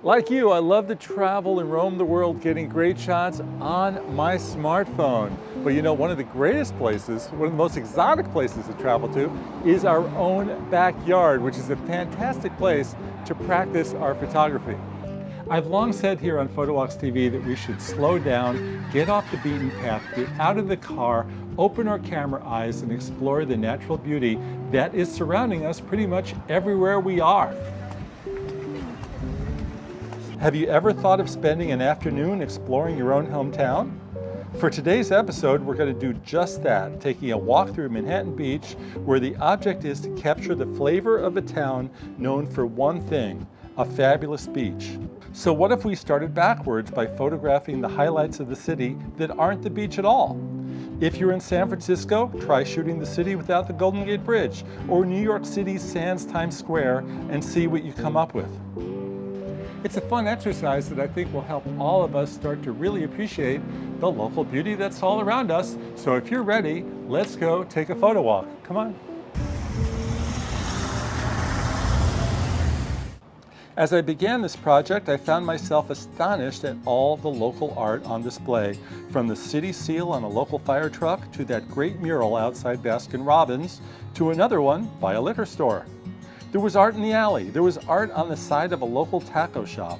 Like you, I love to travel and roam the world getting great shots on my smartphone. But you know, one of the greatest places, one of the most exotic places to travel to is our own backyard, which is a fantastic place to practice our photography. I've long said here on Photowalks TV that we should slow down, get off the beaten path, get out of the car, open our camera eyes and explore the natural beauty that is surrounding us pretty much everywhere we are. Have you ever thought of spending an afternoon exploring your own hometown? For today's episode, we're going to do just that, taking a walk through Manhattan Beach, where the object is to capture the flavor of a town known for one thing, a fabulous beach. So what if we started backwards by photographing the highlights of the city that aren't the beach at all? If you're in San Francisco, try shooting the city without the Golden Gate Bridge, or New York City's Sands Times Square, and see what you come up with. It's a fun exercise that I think will help all of us start to really appreciate the local beauty that's all around us. So if you're ready, let's go take a photo walk. Come on. As I began this project, I found myself astonished at all the local art on display, from the city seal on a local fire truck to that great mural outside Baskin-Robbins to another one by a liquor store. There was art in the alley. There was art on the side of a local taco shop.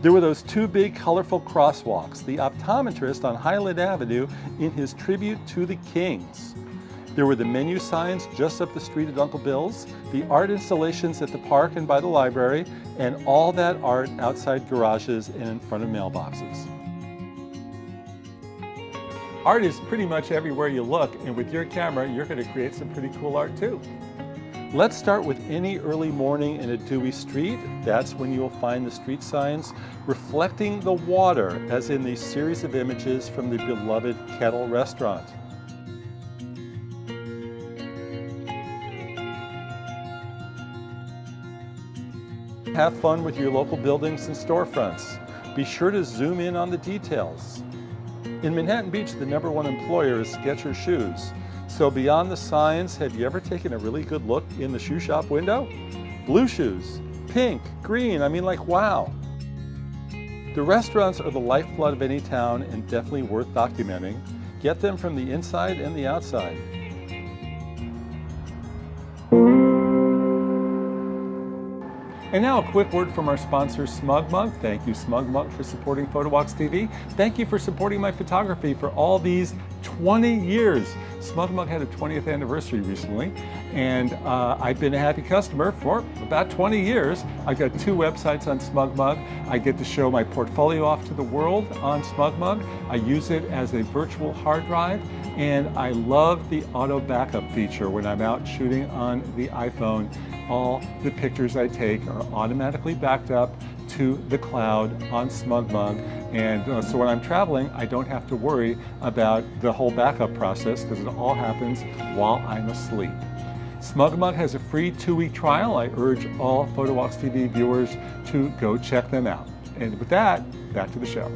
There were those two big colorful crosswalks, the optometrist on Highland Avenue in his tribute to the Kings. There were the menu signs just up the street at Uncle Bill's, the art installations at the park and by the library, and all that art outside garages and in front of mailboxes. Art is pretty much everywhere you look, and with your camera, you're going to create some pretty cool art too. Let's start with any early morning in a dewy street. That's when you'll find the street signs reflecting the water, as in these series of images from the beloved Kettle restaurant. Have fun with your local buildings and storefronts. Be sure to zoom in on the details. In Manhattan Beach, the #1 employer is Skechers shoes. So beyond the signs, have you ever taken a really good look in the shoe shop window? Blue shoes, pink, green, I mean, like, wow. The restaurants are the lifeblood of any town and definitely worth documenting. Get them from the inside and the outside. And now a quick word from our sponsor, SmugMug. Thank you, SmugMug, for supporting Photowalks TV. Thank you for supporting my photography for all these 20 years. SmugMug had a 20th anniversary recently, and I've been a happy customer for about 20 years. I've got 2 websites on SmugMug. I get to show my portfolio off to the world on SmugMug. I use it as a virtual hard drive, and I love the auto backup feature when I'm out shooting on the iPhone. All the pictures I take are automatically backed up to the cloud on SmugMug, and so when I'm traveling, I don't have to worry about the whole backup process because it all happens while I'm asleep. SmugMug has a free 2-week trial. I urge all Photowalks TV viewers to go check them out. And with that, back to the show.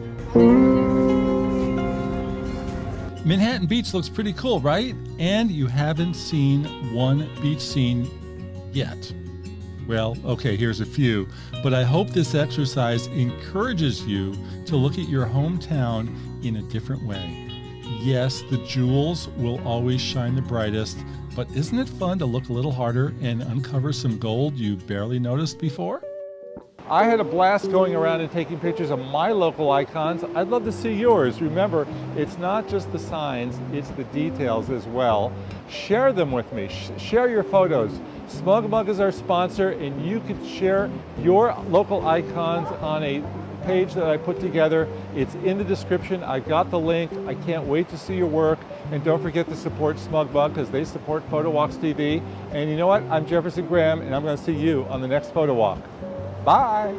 Manhattan Beach looks pretty cool, right? And you haven't seen one beach scene yet. Well, okay, here's a few, but I hope this exercise encourages you to look at your hometown in a different way. Yes, the jewels will always shine the brightest, but isn't it fun to look a little harder and uncover some gold you barely noticed before? I had a blast going around and taking pictures of my local icons. I'd love to see yours. Remember, it's not just the signs, it's the details as well. Share them with me. Share your photos. SmugMug is our sponsor, and you can share your local icons on a page that I put together. It's in the description. I've got the link. I can't wait to see your work. And don't forget to support SmugMug because they support Photowalks TV. And you know what? I'm Jefferson Graham, and I'm going to see you on the next Photo Walk. Bye.